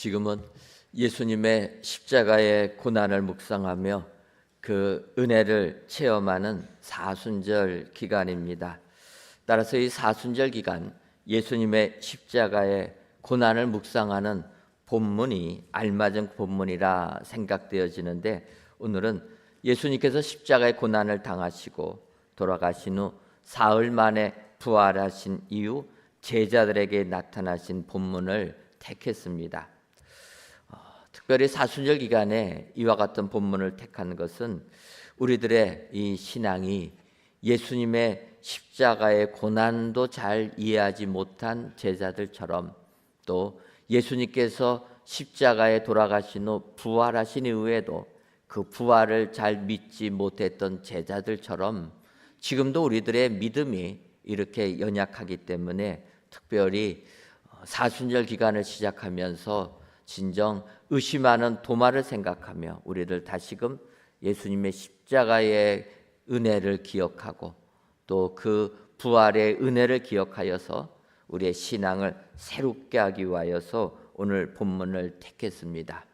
지금은 예수님의 십자가의 고난을 묵상하며 그 은혜를 체험하는 사순절 기간입니다. 따라서 이 사순절 기간 예수님의 십자가의 고난을 묵상하는 본문이 알맞은 본문이라 생각되어지는데, 오늘은 예수님께서 십자가의 고난을 당하시고 돌아가신 후 사흘 만에 부활하신 이후 제자들에게 나타나신 본문을 택했습니다. 특별히 사순절 기간에 이와 같은 본문을 택한 것은 우리들의 이 신앙이 예수님의 십자가의 고난도 잘 이해하지 못한 제자들처럼, 또 예수님께서 십자가에 돌아가신 후 부활하신 이후에도 그 부활을 잘 믿지 못했던 제자들처럼 지금도 우리들의 믿음이 이렇게 연약하기 때문에, 특별히 사순절 기간을 시작하면서 진정 의심하는 도마를 생각하며 우리들 다시금 예수님의 십자가의 은혜를 기억하고 또 그 부활의 은혜를 기억하여서 우리의 신앙을 새롭게 하기 위하여서 오늘 본문을 택했습니다.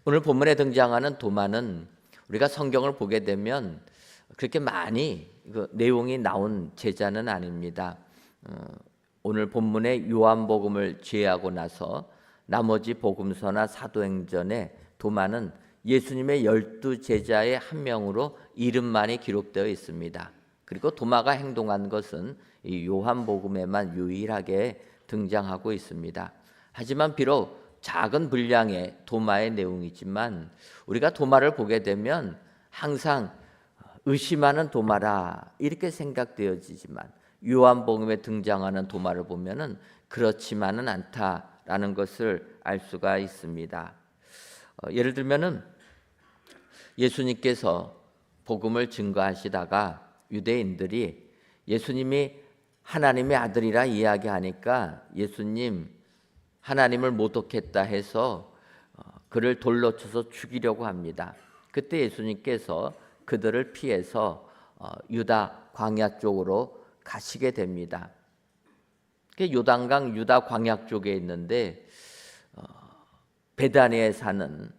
오늘 본문에 등장하는 도마는 우리가 성경을 보게 되면 그렇게 많이 내용이 나온 제자는 아닙니다. 오늘 본문의 요한복음을 제외하고 나서 나머지 복음서나 사도행전에 도마는 예수님의 12제자의 한 명으로 이름만이 기록되어 있습니다. 그리고 도마가 행동한 것은 이 요한복음에만 유일하게 등장하고 있습니다. 하지만 비록 작은 분량의 도마의 내용이지만 우리가 도마를 보게 되면 항상 의심하는 도마라 이렇게 생각되어지지만, 요한복음에 등장하는 도마를 보면은 그렇지만은 않다라는 것을 알 수가 있습니다. 예를 들면은 예수님께서 복음을 증거하시다가 유대인들이 예수님이 하나님의 아들이라 이야기하니까 예수님 하나님을 모독했다 해서 그를 돌로 쳐서 죽이려고 합니다. 그때 예수님께서 그들을 피해서 유다 광야 쪽으로 가시게 됩니다. 요단강 유다 광야 쪽에 있는데 베다니에 사는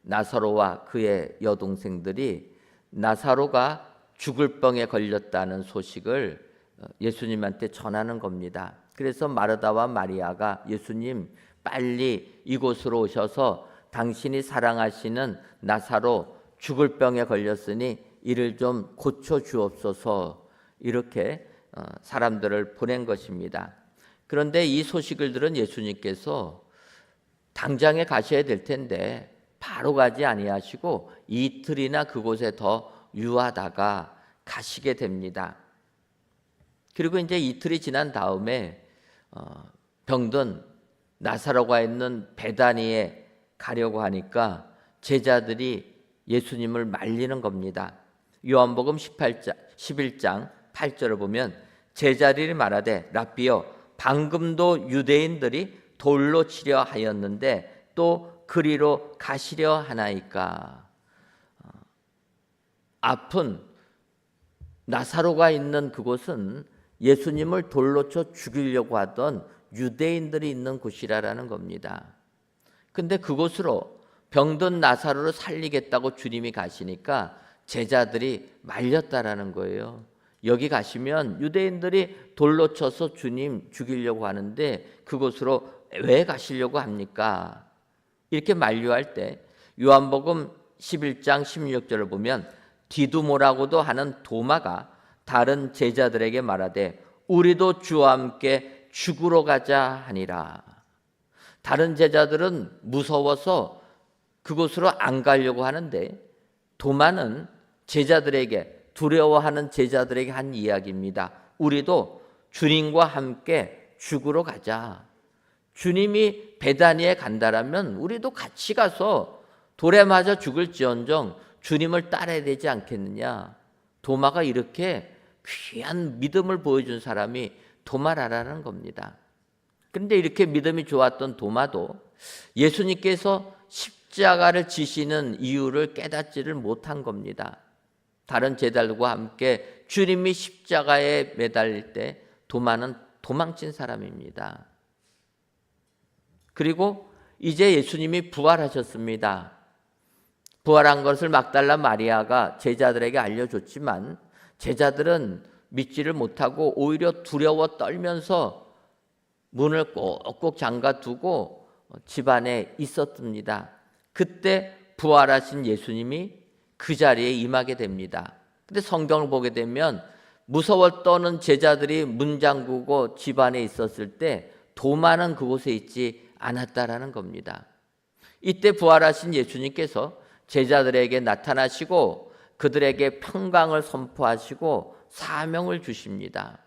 나사로와 그의 여동생들이 나사로가 죽을 병에 걸렸다는 소식을 예수님한테 전하는 겁니다. 그래서 마르다와 마리아가 예수님 빨리 이곳으로 오셔서 당신이 사랑하시는 나사로 죽을 병에 걸렸으니 이를 좀 고쳐 주옵소서, 이렇게 사람들을 보낸 것입니다. 그런데 이 소식을 들은 예수님께서 당장에 가셔야 될 텐데 바로 가지 아니하시고 이틀이나 그곳에 더 유하다가 가시게 됩니다. 그리고 이제 이틀이 지난 다음에 병든 나사로가 있는 베다니에 가려고 하니까 제자들이 예수님을 말리는 겁니다. 요한복음 11장 8절을 보면 제자들이 말하되 랍비여 방금도 유대인들이 돌로 치려 하였는데 또 그리로 가시려 하나이까. 아픈 나사로가 있는 그곳은 예수님을 돌로 쳐 죽이려고 하던 유대인들이 있는 곳이라는 겁니다. 근데 그곳으로 병든 나사로를 살리겠다고 주님이 가시니까 제자들이 말렸다라는 거예요. 여기 가시면 유대인들이 돌로 쳐서 주님 죽이려고 하는데 그곳으로 왜 가시려고 합니까? 이렇게 만류할 때 요한복음 11장 16절을 보면 디두모라고도 하는 도마가 다른 제자들에게 말하되 우리도 주와 함께 죽으러 가자 하니라. 다른 제자들은 무서워서 그곳으로 안 가려고 하는데 도마는 제자들에게, 두려워하는 제자들에게 한 이야기입니다. 우리도 주님과 함께 죽으러 가자. 주님이 베다니에 간다라면 우리도 같이 가서 돌에 맞아 죽을지언정 주님을 따라야 되지 않겠느냐. 도마가 이렇게 귀한 믿음을 보여준 사람이 도마라라는 겁니다. 그런데 이렇게 믿음이 좋았던 도마도 예수님께서 십자가를 지시는 이유를 깨닫지를 못한 겁니다. 다른 제자들과 함께 주님이 십자가에 매달릴 때 도마는 도망친 사람입니다. 그리고 이제 예수님이 부활하셨습니다. 부활한 것을 막달라 마리아가 제자들에게 알려줬지만 제자들은 믿지를 못하고 오히려 두려워 떨면서 문을 꼭꼭 잠가두고 집안에 있었습니다. 그때 부활하신 예수님이 그 자리에 임하게 됩니다. 근데 성경을 보게 되면 무서워 떠는 제자들이 문 잠그고 집안에 있었을 때 도마는 그곳에 있지 않았다라는 겁니다. 이때 부활하신 예수님께서 제자들에게 나타나시고 그들에게 평강을 선포하시고 사명을 주십니다.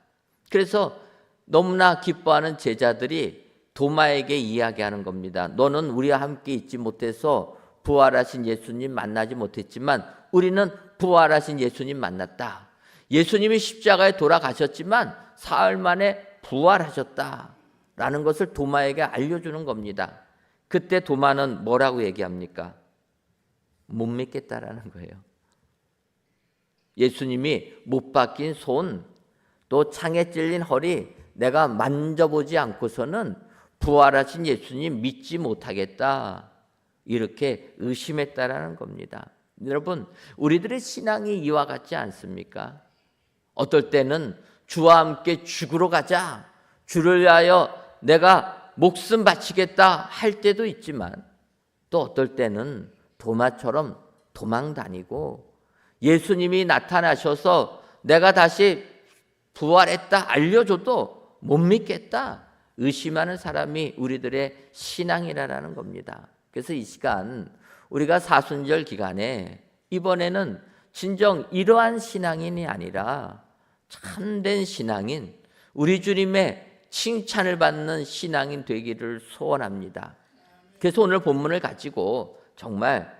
그래서 너무나 기뻐하는 제자들이 도마에게 이야기하는 겁니다. 너는 우리와 함께 있지 못해서 부활하신 예수님 만나지 못했지만 우리는 부활하신 예수님 만났다. 예수님이 십자가에 돌아가셨지만 사흘 만에 부활하셨다라는 것을 도마에게 알려주는 겁니다. 그때 도마는 뭐라고 얘기합니까? 못 믿겠다라는 거예요. 예수님이 못 박힌 손, 또 창에 찔린 허리 내가 만져보지 않고서는 부활하신 예수님 믿지 못하겠다. 이렇게 의심했다라는 겁니다. 여러분, 우리들의 신앙이 이와 같지 않습니까? 어떨 때는 주와 함께 죽으러 가자, 주를 위하여 내가 목숨 바치겠다 할 때도 있지만 또 어떨 때는 도마처럼 도망 다니고 예수님이 나타나셔서 내가 다시 부활했다 알려줘도 못 믿겠다 의심하는 사람이 우리들의 신앙이라는 겁니다. 그래서 이 시간 우리가 사순절 기간에 이번에는 진정 이러한 신앙인이 아니라 참된 신앙인, 우리 주님의 칭찬을 받는 신앙인 되기를 소원합니다. 그래서 오늘 본문을 가지고 정말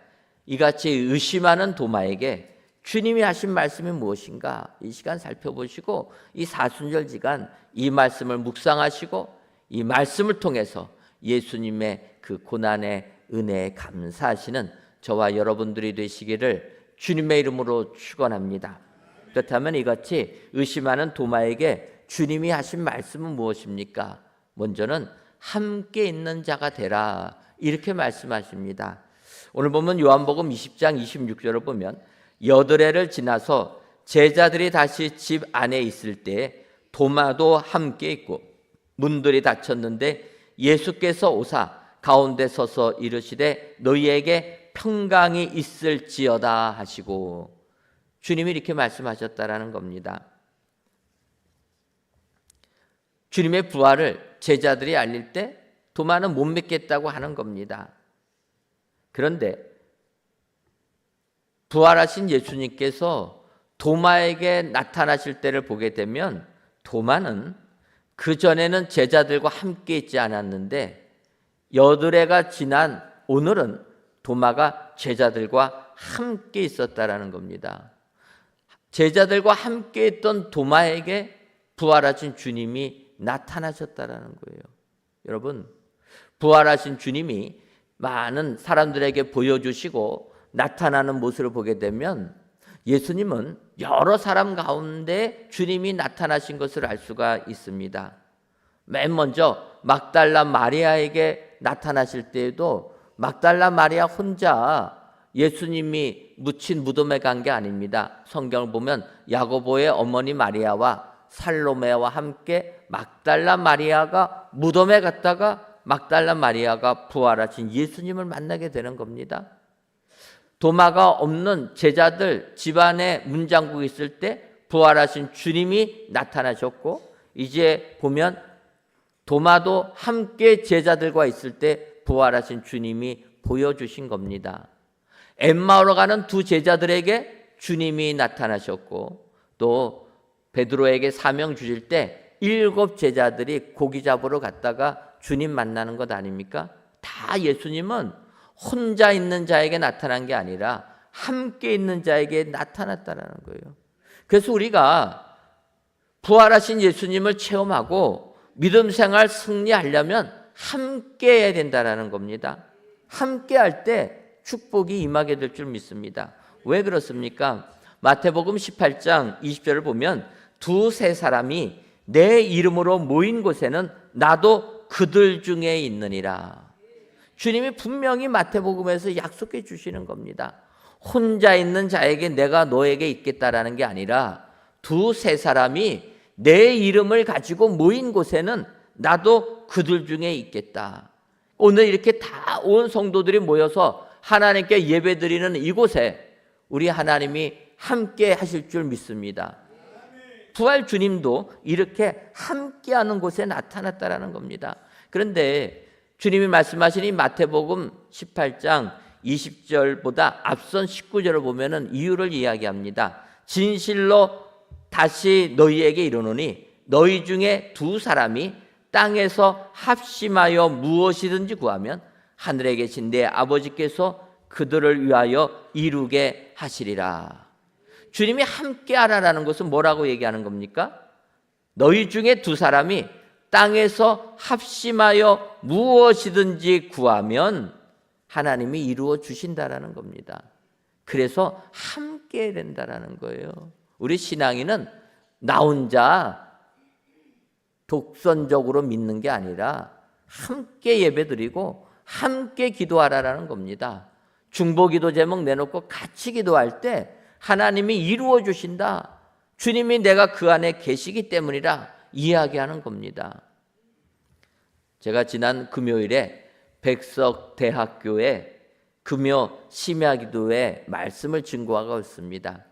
이같이 의심하는 도마에게 주님이 하신 말씀이 무엇인가 이 시간 살펴보시고 이 사순절 기간 이 말씀을 묵상하시고 이 말씀을 통해서 예수님의 그 고난의 은혜에 감사하시는 저와 여러분들이 되시기를 주님의 이름으로 축원합니다. 그렇다면 이같이 의심하는 도마에게 주님이 하신 말씀은 무엇입니까? 먼저는 함께 있는 자가 되라 이렇게 말씀하십니다. 오늘 보면 요한복음 20장 26절을 보면 여드레를 지나서 제자들이 다시 집 안에 있을 때 도마도 함께 있고 문들이 닫혔는데 예수께서 오사 가운데 서서 이르시되 너희에게 평강이 있을지어다 하시고 주님이 이렇게 말씀하셨다라는 겁니다. 주님의 부활을 제자들이 알릴 때 도마는 못 믿겠다고 하는 겁니다. 그런데 부활하신 예수님께서 도마에게 나타나실 때를 보게 되면 도마는 그전에는 제자들과 함께 있지 않았는데 여드레가 지난 오늘은 도마가 제자들과 함께 있었다라는 겁니다. 제자들과 함께 있던 도마에게 부활하신 주님이 나타나셨다라는 거예요. 여러분, 부활하신 주님이 많은 사람들에게 보여주시고 나타나는 모습을 보게 되면 예수님은 여러 사람 가운데 주님이 나타나신 것을 알 수가 있습니다. 맨 먼저 막달라 마리아에게 나타나실 때에도 막달라 마리아 혼자 예수님이 묻힌 무덤에 간 게 아닙니다. 성경을 보면 야고보의 어머니 마리아와 살로메와 함께 막달라 마리아가 무덤에 갔다가 막달라 마리아가 부활하신 예수님을 만나게 되는 겁니다. 도마가 없는 제자들 집안에 문 잠그고 있을 때 부활하신 주님이 나타나셨고 이제 보면 도마도 함께 제자들과 있을 때 부활하신 주님이 보여주신 겁니다. 엠마오로 가는 두 제자들에게 주님이 나타나셨고 또 베드로에게 사명 주실 때 7 제자들이 고기 잡으러 갔다가 주님 만나는 것 아닙니까? 다 예수님은 혼자 있는 자에게 나타난 게 아니라 함께 있는 자에게 나타났다는 거예요. 그래서 우리가 부활하신 예수님을 체험하고 믿음 생활 승리하려면 함께 해야 된다는 겁니다. 함께 할 때 축복이 임하게 될 줄 믿습니다. 왜 그렇습니까? 마태복음 18장 20절을 보면 두세 사람이 내 이름으로 모인 곳에는 나도 그들 중에 있느니라. 주님이 분명히 마태복음에서 약속해 주시는 겁니다. 혼자 있는 자에게 내가 너에게 있겠다라는 게 아니라 두세 사람이 내 이름을 가지고 모인 곳에는 나도 그들 중에 있겠다. 오늘 이렇게 다 온 성도들이 모여서 하나님께 예배드리는 이곳에 우리 하나님이 함께 하실 줄 믿습니다. 부활 주님도 이렇게 함께하는 곳에 나타났다라는 겁니다. 그런데 주님이 말씀하신 이 마태복음 18장 20절보다 앞선 19절을 보면은 이유를 이야기합니다. 진실로 다시 너희에게 이르노니 너희 중에 두 사람이 땅에서 합심하여 무엇이든지 구하면 하늘에 계신 내 아버지께서 그들을 위하여 이루게 하시리라. 주님이 함께하라라는 것은 뭐라고 얘기하는 겁니까? 너희 중에 두 사람이 땅에서 합심하여 무엇이든지 구하면 하나님이 이루어 주신다라는 겁니다. 그래서 함께 된다라는 거예요. 우리 신앙인은 나 혼자 독선적으로 믿는 게 아니라 함께 예배드리고 함께 기도하라라는 겁니다. 중보기도 제목 내놓고 같이 기도할 때 하나님이 이루어 주신다. 주님이 내가 그 안에 계시기 때문이라 이야기하는 겁니다. 제가 지난 금요일에 백석대학교에 금요 심야기도회 말씀을 증거하고 있습니다.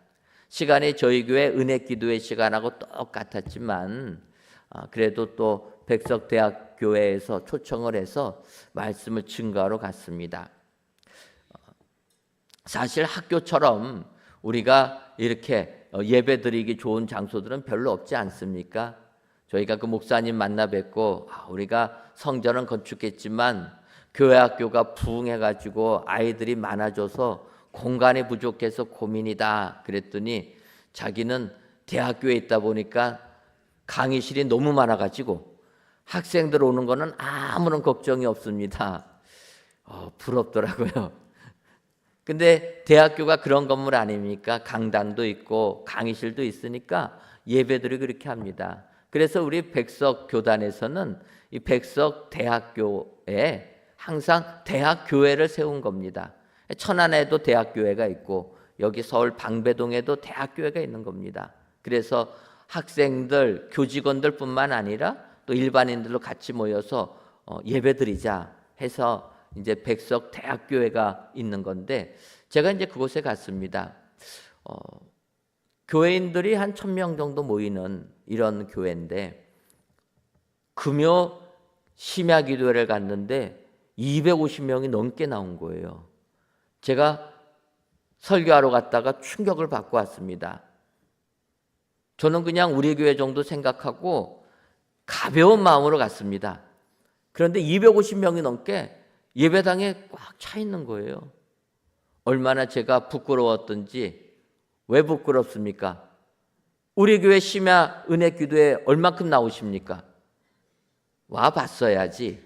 시간이 저희 교회 은혜기도회 시간하고 똑같았지만 그래도 또 백석대학교회에서 초청을 해서 말씀을 증거하러 갔습니다. 사실 학교처럼 우리가 이렇게 예배드리기 좋은 장소들은 별로 없지 않습니까? 저희가 그 목사님 만나 뵙고 우리가 성전은 건축했지만 교회 학교가 부흥해가지고 아이들이 많아져서 공간이 부족해서 고민이다 그랬더니 자기는 대학교에 있다 보니까 강의실이 너무 많아가지고 학생들 오는 거는 아무런 걱정이 없습니다. 부럽더라고요. 근데 대학교가 그런 건물 아닙니까? 강당도 있고 강의실도 있으니까 예배들이 그렇게 합니다. 그래서 우리 백석교단에서는 이 백석대학교에 항상 대학교회를 세운 겁니다. 천안에도 대학교회가 있고 여기 서울 방배동에도 대학교회가 있는 겁니다. 그래서 학생들, 교직원들 뿐만 아니라 또 일반인들로 같이 모여서 예배드리자 해서 이제 백석대학교회가 있는 건데 제가 이제 그곳에 갔습니다. 교회인들이 한 1,000명 정도 모이는 이런 교회인데 금요 심야기도회를 갔는데 250명이 넘게 나온 거예요. 제가 설교하러 갔다가 충격을 받고 왔습니다. 저는 그냥 우리 교회 정도 생각하고 가벼운 마음으로 갔습니다. 그런데 250명이 넘게 예배당에 꽉 차 있는 거예요. 얼마나 제가 부끄러웠던지. 왜 부끄럽습니까? 우리 교회 심야 은혜 기도에 얼마큼 나오십니까? 와봤어야지.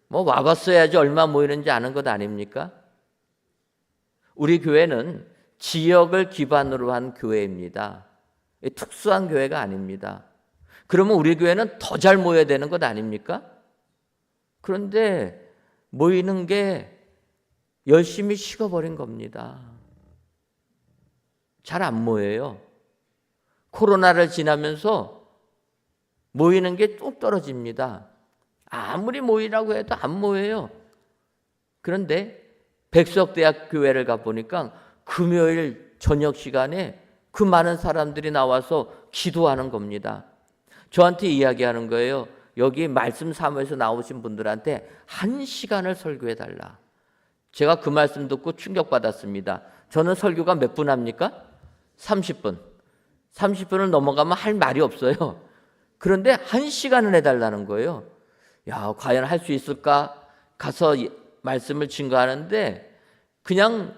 와봤어야지 얼마 모이는지 아는 것 아닙니까? 우리 교회는 지역을 기반으로 한 교회입니다. 특수한 교회가 아닙니다. 그러면 우리 교회는 더 잘 모여야 되는 것 아닙니까? 그런데 모이는 게 열심히 식어버린 겁니다. 잘 안 모여요. 코로나를 지나면서 모이는 게 뚝 떨어집니다. 아무리 모이라고 해도 안 모여요. 그런데 백석대학교회를 가보니까 금요일 저녁 시간에 그 많은 사람들이 나와서 기도하는 겁니다. 저한테 이야기하는 거예요. 여기 말씀 사무에서 나오신 분들한테 1시간을 설교해달라. 제가 그 말씀 듣고 충격받았습니다. 저는 설교가 몇 분 합니까? 30분. 30분을 넘어가면 할 말이 없어요. 그런데 1시간을 해달라는 거예요. 야, 과연 할 수 있을까? 가서 말씀을 증거하는데 그냥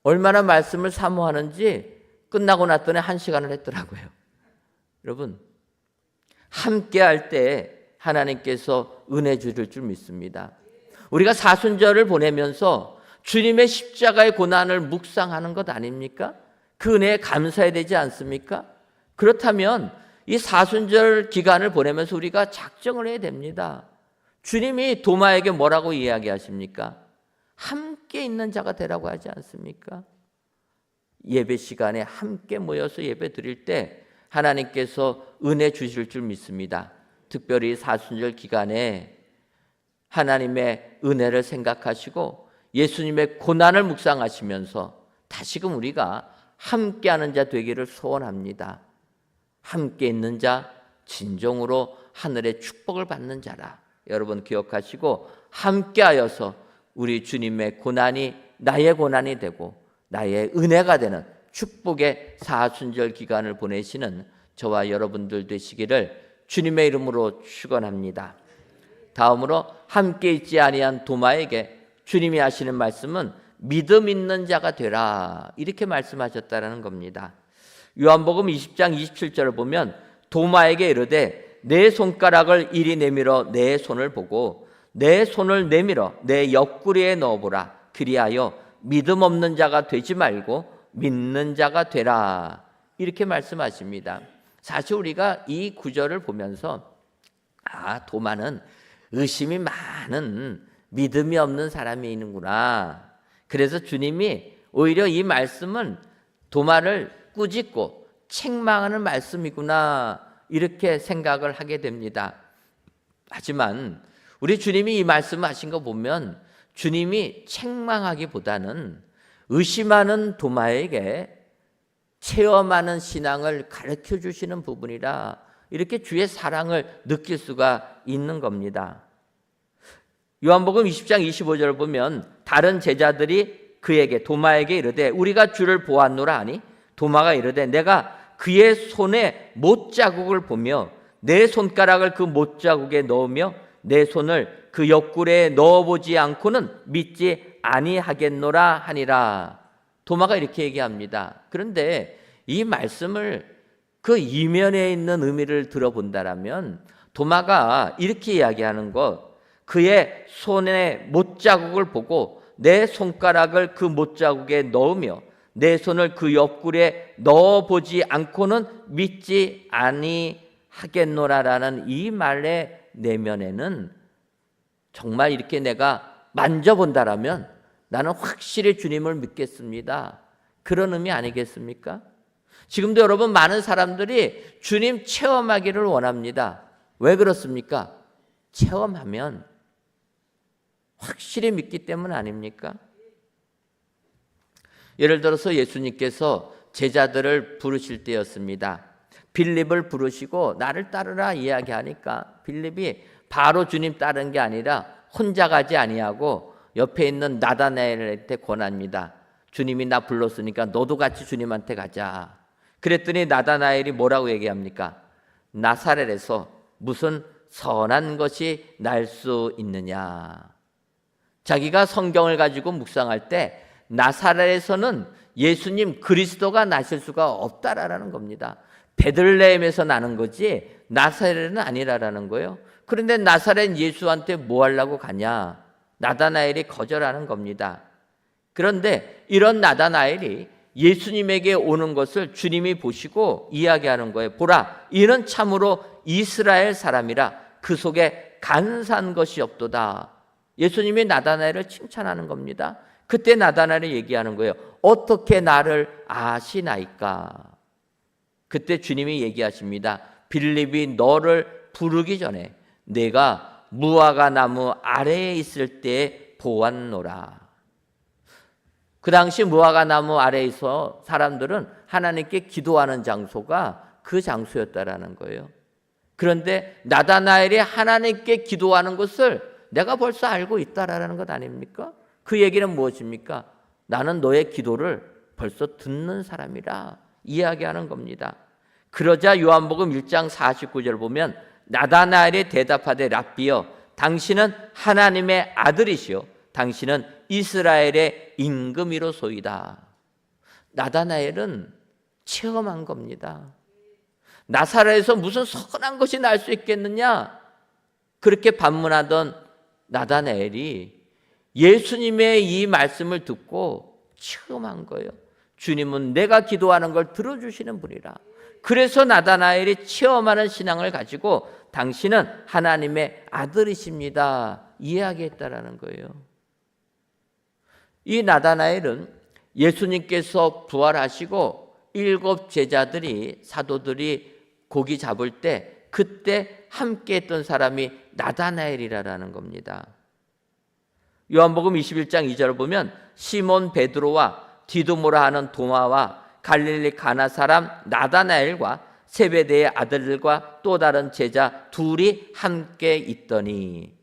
얼마나 말씀을 사모하는지 끝나고 났더니 1시간을 했더라고요. 여러분, 함께 할 때 하나님께서 은혜 주실 줄 믿습니다. 우리가 사순절을 보내면서 주님의 십자가의 고난을 묵상하는 것 아닙니까? 그 은혜에 감사해야 되지 않습니까? 그렇다면 이 사순절 기간을 보내면서 우리가 작정을 해야 됩니다. 주님이 도마에게 뭐라고 이야기하십니까? 함께 있는 자가 되라고 하지 않습니까? 예배 시간에 함께 모여서 예배 드릴 때 하나님께서 은혜 주실 줄 믿습니다. 특별히 사순절 기간에 하나님의 은혜를 생각하시고 예수님의 고난을 묵상하시면서 다시금 우리가 함께하는 자 되기를 소원합니다. 함께 있는 자, 진정으로 하늘의 축복을 받는 자라. 여러분 기억하시고 함께하여서 우리 주님의 고난이 나의 고난이 되고 나의 은혜가 되는 축복의 사순절 기간을 보내시는 저와 여러분들 되시기를 주님의 이름으로 축원합니다. 다음으로 함께 있지 아니한 도마에게 주님이 하시는 말씀은 믿음 있는 자가 되라, 이렇게 말씀하셨다는 겁니다. 요한복음 20장 27절을 보면 도마에게 이르되 내 손가락을 이리 내밀어 내 손을 보고 내 손을 내밀어 내 옆구리에 넣어보라. 그리하여 믿음 없는 자가 되지 말고 믿는 자가 되라, 이렇게 말씀하십니다. 사실 우리가 이 구절을 보면서 도마는 의심이 많은 믿음이 없는 사람이 있는구나. 그래서 주님이 오히려 이 말씀은 도마를 꾸짖고 책망하는 말씀이구나, 이렇게 생각을 하게 됩니다. 하지만 우리 주님이 이 말씀을 하신 거 보면 주님이 책망하기보다는 의심하는 도마에게 체험하는 신앙을 가르쳐 주시는 부분이라 이렇게 주의 사랑을 느낄 수가 있는 겁니다. 요한복음 20장 25절을 보면 다른 제자들이 그에게 도마에게 이르되 우리가 주를 보았노라 하니 도마가 이르되 내가 그의 손에 못자국을 보며 내 손가락을 그 못자국에 넣으며 내 손을 그 옆구리에 넣어보지 않고는 믿지 아니하겠노라 하니라. 도마가 이렇게 얘기합니다. 그런데 이 말씀을 그 이면에 있는 의미를 들어본다라면 도마가 이렇게 이야기하는 것, 그의 손에 못자국을 보고 내 손가락을 그 못자국에 넣으며 내 손을 그 옆구리에 넣어보지 않고는 믿지 아니하겠노라라는 이 말의 내면에는 정말 이렇게 내가 만져본다라면 나는 확실히 주님을 믿겠습니다, 그런 의미 아니겠습니까? 지금도 여러분 많은 사람들이 주님 체험하기를 원합니다. 왜 그렇습니까? 체험하면 확실히 믿기 때문 아닙니까? 예를 들어서 예수님께서 제자들을 부르실 때였습니다. 빌립을 부르시고 나를 따르라 이야기하니까 빌립이 바로 주님 따른 게 아니라 혼자 가지 아니하고 옆에 있는 나다나엘한테 권합니다. 주님이 나 불렀으니까 너도 같이 주님한테 가자. 그랬더니 나다나엘이 뭐라고 얘기합니까? 나사렛에서 무슨 선한 것이 날 수 있느냐. 자기가 성경을 가지고 묵상할 때 나사렛에서는 예수님 그리스도가 나실 수가 없다라는 겁니다. 베들레헴에서 나는 거지 나사렛은 아니라라는 거예요. 그런데 나사렛 예수한테 뭐 하려고 가냐? 나다나엘이 거절하는 겁니다. 그런데 이런 나다나엘이 예수님에게 오는 것을 주님이 보시고 이야기하는 거예요. 보라, 이는 참으로 이스라엘 사람이라 그 속에 간사한 것이 없도다. 예수님이 나다나엘을 칭찬하는 겁니다. 그때 나다나엘이 얘기하는 거예요. 어떻게 나를 아시나이까? 그때 주님이 얘기하십니다. 빌립이 너를 부르기 전에 내가 무화과 나무 아래에 있을 때 보았노라. 그 당시 무화과 나무 아래에서 사람들은 하나님께 기도하는 장소가 그 장소였다라는 거예요. 그런데 나다나엘이 하나님께 기도하는 것을 내가 벌써 알고 있다라는 것 아닙니까? 그 얘기는 무엇입니까? 나는 너의 기도를 벌써 듣는 사람이라 이야기하는 겁니다. 그러자 요한복음 1장 49절 보면 나다나엘이 대답하되 랍비여 당신은 하나님의 아들이시오 당신은 이스라엘의 임금이로소이다. 나다나엘은 체험한 겁니다. 나사렛에서 무슨 선한 것이 날 수 있겠느냐? 그렇게 반문하던 나다나엘이 예수님의 이 말씀을 듣고 체험한 거예요. 주님은 내가 기도하는 걸 들어주시는 분이라. 그래서 나다나엘이 체험하는 신앙을 가지고 당신은 하나님의 아들이십니다. 이야기했다라는 거예요. 이 나다나엘은 예수님께서 부활하시고 7 제자들이 사도들이 고기 잡을 때 그때 함께 했던 사람이 나다나엘이라는 겁니다. 요한복음 21장 2절을 보면 시몬 베드로와 디두모라 하는 도마와 갈릴리 가나 사람 나다나엘과 세베대의 아들들과 또 다른 제자 둘이 함께 있더니,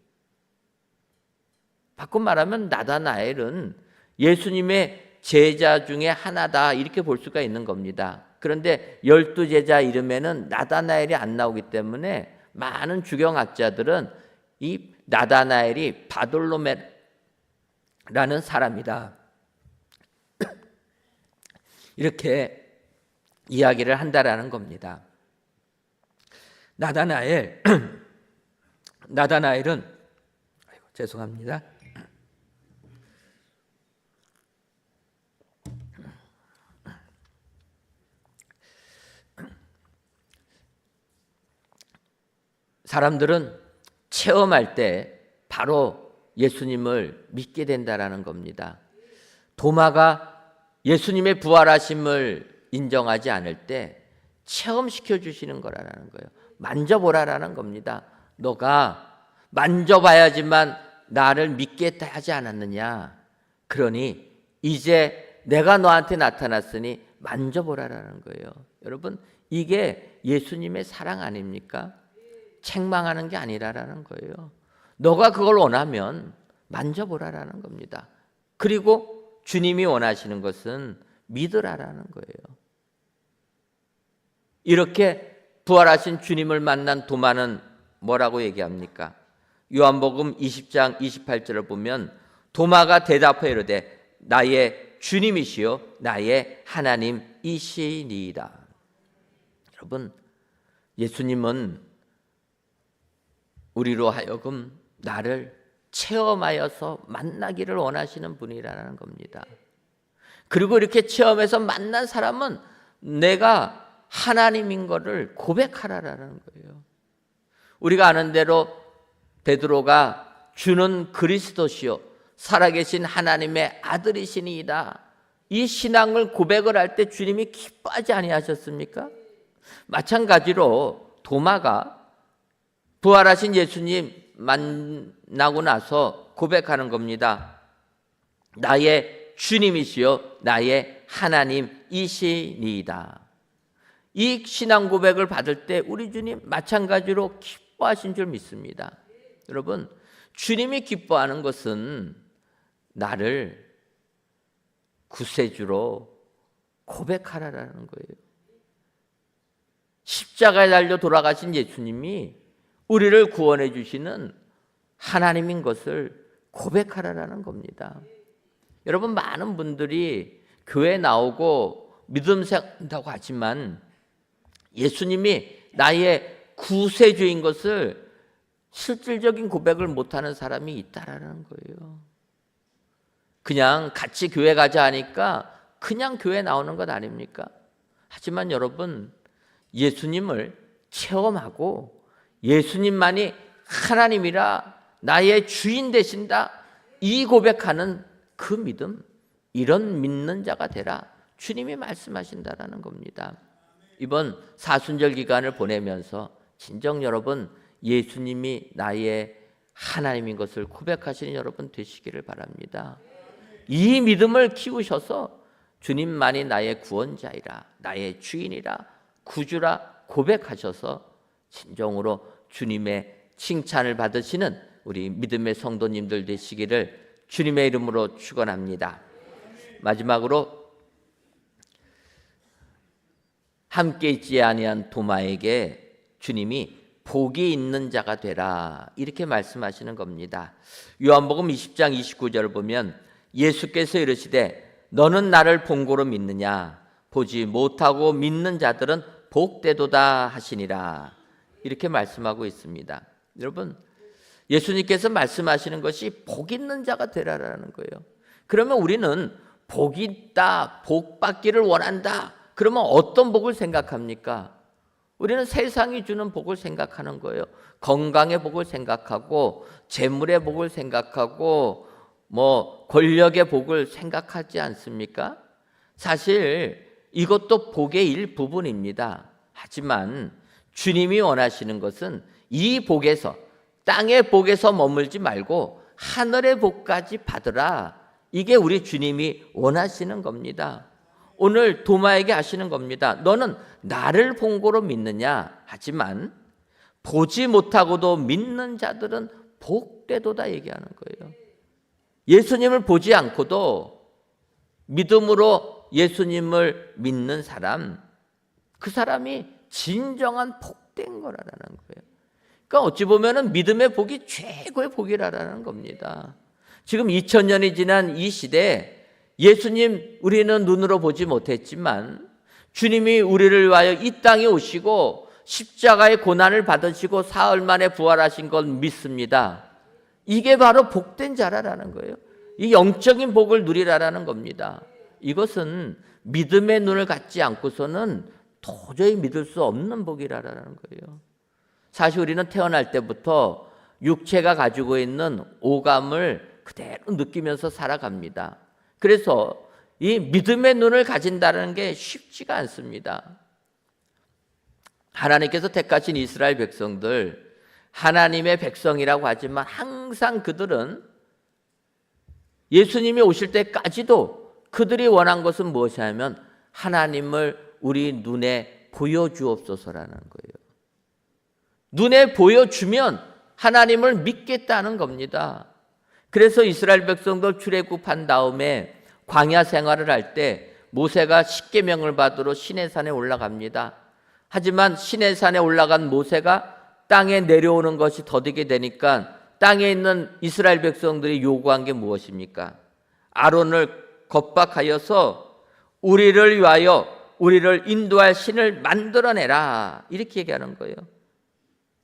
바꿔 말하면 나다나엘은 예수님의 제자 중에 하나다 이렇게 볼 수가 있는 겁니다. 그런데 12제자 이름에는 나다나엘이 안 나오기 때문에 많은 주경학자들은 이 나다나엘이 바돌로메라는 사람이다 이렇게 이야기를 한다라는 겁니다. 나다나엘은 죄송합니다. 사람들은 체험할 때 바로 예수님을 믿게 된다라는 겁니다. 도마가 예수님의 부활하심을 인정하지 않을 때 체험시켜 주시는 거라는 거예요. 만져보라라는 겁니다. 너가 만져봐야지만 나를 믿겠다 하지 않았느냐. 그러니 이제 내가 너한테 나타났으니 만져보라라는 거예요. 여러분, 이게 예수님의 사랑 아닙니까? 책망하는 게 아니라라는 거예요. 너가 그걸 원하면 만져보라라는 겁니다. 그리고 주님이 원하시는 것은 믿으라라는 거예요. 이렇게 부활하신 주님을 만난 도마는 뭐라고 얘기합니까? 요한복음 20장 28절을 보면 도마가 대답하여 이르되 나의 주님이시요 나의 하나님이시니이다. 여러분, 예수님은 우리로 하여금 나를 체험하여서 만나기를 원하시는 분이라는 겁니다. 그리고 이렇게 체험해서 만난 사람은 내가 하나님인 것을 고백하라라는 거예요. 우리가 아는 대로 베드로가 주는 그리스도시요 살아계신 하나님의 아들이시니이다. 이 신앙을 고백을 할 때 주님이 기뻐하지 아니하셨습니까? 마찬가지로 도마가 부활하신 예수님 만나고 나서 고백하는 겁니다. 나의 주님이시요 나의 하나님이시니이다. 이 신앙 고백을 받을 때 우리 주님 마찬가지로 기뻐하신 줄 믿습니다. 여러분, 주님이 기뻐하는 것은 나를 구세주로 고백하라라는 거예요. 십자가에 달려 돌아가신 예수님이 우리를 구원해 주시는 하나님인 것을 고백하라라는 겁니다. 여러분, 많은 분들이 교회 나오고 믿음 생각한다고 하지만 예수님이 나의 구세주인 것을 실질적인 고백을 못하는 사람이 있다라는 거예요. 그냥 같이 교회 가자 하니까 그냥 교회 나오는 것 아닙니까? 하지만 여러분, 예수님을 체험하고 예수님만이 하나님이라 나의 주인 되신다 이 고백하는 그 믿음, 이런 믿는 자가 되라 주님이 말씀하신다라는 겁니다. 이번 사순절 기간을 보내면서 진정 여러분 예수님이 나의 하나님인 것을 고백하시는 여러분 되시기를 바랍니다. 이 믿음을 키우셔서 주님만이 나의 구원자이라 나의 주인이라 구주라 고백하셔서 진정으로 주님의 칭찬을 받으시는 우리 믿음의 성도님들 되시기를 주님의 이름으로 축원합니다. 마지막으로 함께 있지 아니한 도마에게 주님이 복이 있는 자가 되라 이렇게 말씀하시는 겁니다. 요한복음 20장 29절을 보면 예수께서 이르시되 너는 나를 본고로 믿느냐 보지 못하고 믿는 자들은 복되도다 하시니라 이렇게 말씀하고 있습니다. 여러분, 예수님께서 말씀하시는 것이 복 있는 자가 되라라는 거예요. 그러면 우리는 복이 있다, 복 받기를 원한다. 그러면 어떤 복을 생각합니까? 우리는 세상이 주는 복을 생각하는 거예요. 건강의 복을 생각하고 재물의 복을 생각하고 권력의 복을 생각하지 않습니까? 사실 이것도 복의 일부분입니다. 하지만 주님이 원하시는 것은 이 복에서, 땅의 복에서 머물지 말고 하늘의 복까지 받으라. 이게 우리 주님이 원하시는 겁니다. 오늘 도마에게 하시는 겁니다. 너는 나를 본고로 믿느냐? 하지만 보지 못하고도 믿는 자들은 복되도다 얘기하는 거예요. 예수님을 보지 않고도 믿음으로 예수님을 믿는 사람, 그 사람이 진정한 복된 거라는 거예요. 그러니까 어찌 보면은 믿음의 복이 최고의 복이라는 겁니다. 지금 2000년이 지난 이 시대에 예수님 우리는 눈으로 보지 못했지만 주님이 우리를 위하여 이 땅에 오시고 십자가의 고난을 받으시고 사흘 만에 부활하신 걸 믿습니다. 이게 바로 복된 자라라는 거예요. 이 영적인 복을 누리라라는 겁니다. 이것은 믿음의 눈을 갖지 않고서는 도저히 믿을 수 없는 복이라라는 거예요. 사실 우리는 태어날 때부터 육체가 가지고 있는 오감을 그대로 느끼면서 살아갑니다. 그래서 이 믿음의 눈을 가진다는 게 쉽지가 않습니다. 하나님께서 택하신 이스라엘 백성들, 하나님의 백성이라고 하지만 항상 그들은 예수님이 오실 때까지도 그들이 원한 것은 무엇이냐면 하나님을 우리 눈에 보여주옵소서라는 거예요. 눈에 보여주면 하나님을 믿겠다는 겁니다. 그래서 이스라엘 백성들 출애굽한 다음에 광야 생활을 할 때 모세가 십계명을 받으러 시내산에 올라갑니다. 하지만 시내산에 올라간 모세가 땅에 내려오는 것이 더디게 되니까 땅에 있는 이스라엘 백성들이 요구한 게 무엇입니까? 아론을 겁박하여서 우리를 위하여 우리를 인도할 신을 만들어내라, 이렇게 얘기하는 거예요.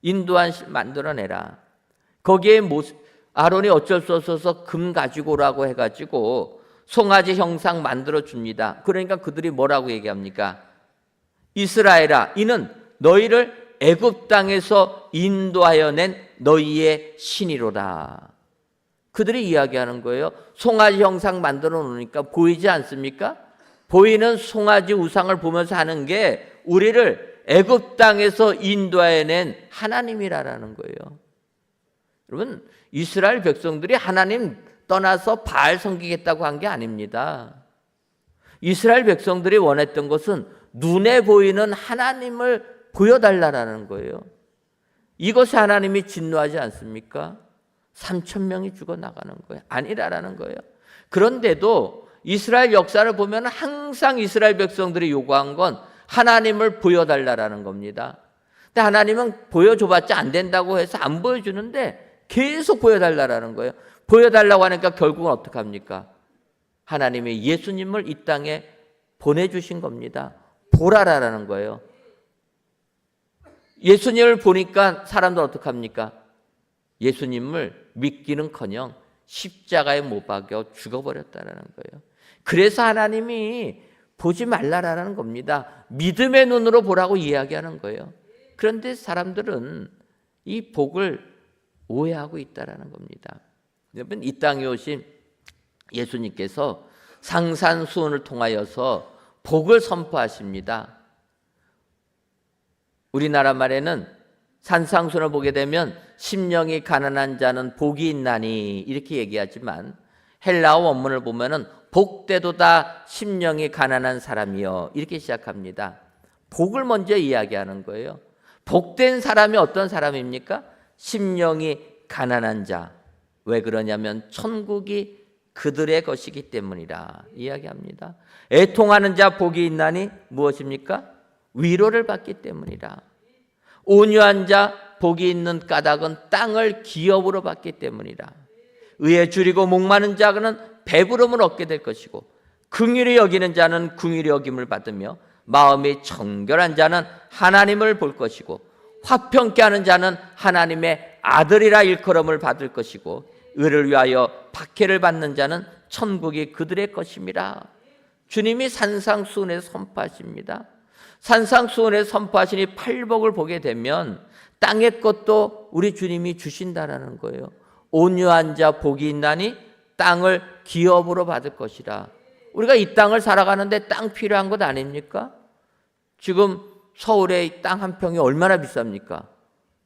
인도한 신 만들어내라. 거기에 아론이 어쩔 수 없어서 금 가지고 오라고 해가지고 송아지 형상 만들어 줍니다. 그러니까 그들이 뭐라고 얘기합니까? 이스라엘아, 이는 너희를 애굽 땅에서 인도하여 낸 너희의 신이로다. 그들이 이야기하는 거예요. 송아지 형상 만들어 놓으니까 보이지 않습니까? 보이는 송아지 우상을 보면서 하는 게 우리를 애굽 땅에서 인도하여 낸 하나님이라는 거예요. 여러분, 이스라엘 백성들이 하나님 떠나서 바알 섬기겠다고 한 게 아닙니다. 이스라엘 백성들이 원했던 것은 눈에 보이는 하나님을 보여달라는 거예요. 이것이 하나님이 진노하지 않습니까? 3,000명이 죽어나가는 거예요. 아니라는 거예요. 그런데도 이스라엘 역사를 보면 항상 이스라엘 백성들이 요구한 건 하나님을 보여달라는 겁니다. 근데 하나님은 보여줘봤자 안 된다고 해서 안 보여주는데 계속 보여달라는 거예요. 보여달라고 하니까 결국은 어떻게 합니까? 하나님이 예수님을 이 땅에 보내주신 겁니다. 보라라는 거예요. 예수님을 보니까 사람들 어떻게 합니까? 예수님을 믿기는커녕 십자가에 못 박여 죽어버렸다는 거예요. 그래서 하나님이 보지 말라라는 겁니다. 믿음의 눈으로 보라고 이야기하는 거예요. 그런데 사람들은 이 복을 오해하고 있다는 겁니다. 여러분, 이 땅에 오신 예수님께서 상산수훈을 통하여서 복을 선포하십니다. 우리나라 말에는 산상수훈을 보게 되면 심령이 가난한 자는 복이 있나니 이렇게 얘기하지만 헬라어 원문을 보면은 복되도다 심령이 가난한 사람이여 이렇게 시작합니다. 복을 먼저 이야기하는 거예요. 복된 사람이 어떤 사람입니까? 심령이 가난한 자. 왜 그러냐면 천국이 그들의 것이기 때문이라 이야기합니다. 애통하는 자 복이 있나니 무엇입니까? 위로를 받기 때문이라. 온유한 자 복이 있는 까닭은 땅을 기업으로 받기 때문이라. 의에 줄이고 목마른 자는 배부름을 얻게 될 것이고 긍휼히 여기는 자는 긍휼히 여김을 받으며 마음이 청결한 자는 하나님을 볼 것이고 화평케 하는 자는 하나님의 아들이라 일컬음을 받을 것이고 의를 위하여 박해를 받는 자는 천국이 그들의 것임이라. 주님이 산상수훈에서 선포하십니다. 산상수훈에 선포하시니 팔복을 보게 되면 땅의 것도 우리 주님이 주신다라는 거예요. 온유한 자 복이 있나니 땅을 기업으로 받을 것이라. 우리가 이 땅을 살아가는데 땅 필요한 것 아닙니까? 지금 서울의 땅 한 평이 얼마나 비쌉니까?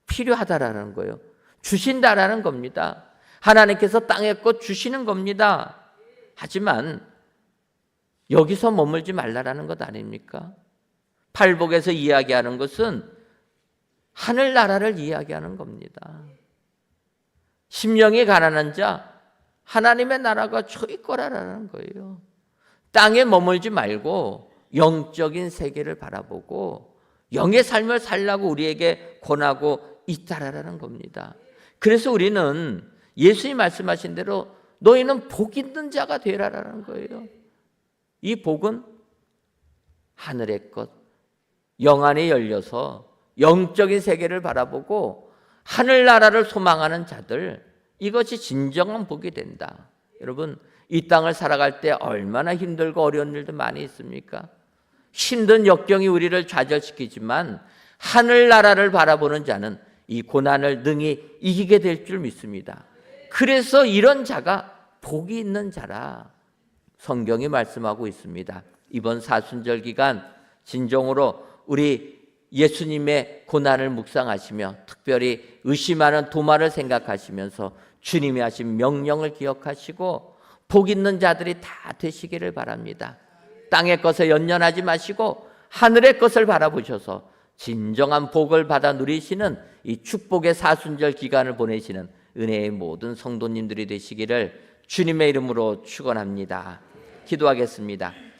필요하다라는 거예요. 주신다라는 겁니다. 하나님께서 땅의 것 주시는 겁니다. 하지만 여기서 머물지 말라라는 것 아닙니까? 팔복에서 이야기하는 것은 하늘나라를 이야기하는 겁니다. 심령이 가난한 자, 하나님의 나라가 저희 거라라는 거예요. 땅에 머물지 말고 영적인 세계를 바라보고 영의 삶을 살라고 우리에게 권하고 있다라는 겁니다. 그래서 우리는 예수님이 말씀하신 대로 너희는 복 있는 자가 되라라는 거예요. 이 복은 하늘의 것, 영 안에 열려서 영적인 세계를 바라보고 하늘나라를 소망하는 자들, 이것이 진정한 복이 된다. 여러분, 이 땅을 살아갈 때 얼마나 힘들고 어려운 일도 많이 있습니까? 힘든 역경이 우리를 좌절시키지만 하늘나라를 바라보는 자는 이 고난을 능히 이기게 될 줄 믿습니다. 그래서 이런 자가 복이 있는 자라 성경이 말씀하고 있습니다. 이번 사순절 기간 진정으로 우리 예수님의 고난을 묵상하시며 특별히 의심하는 도마를 생각하시면서 주님이 하신 명령을 기억하시고 복 있는 자들이 다 되시기를 바랍니다. 땅의 것에 연연하지 마시고 하늘의 것을 바라보셔서 진정한 복을 받아 누리시는 이 축복의 사순절 기간을 보내시는 은혜의 모든 성도님들이 되시기를 주님의 이름으로 축원합니다. 기도하겠습니다.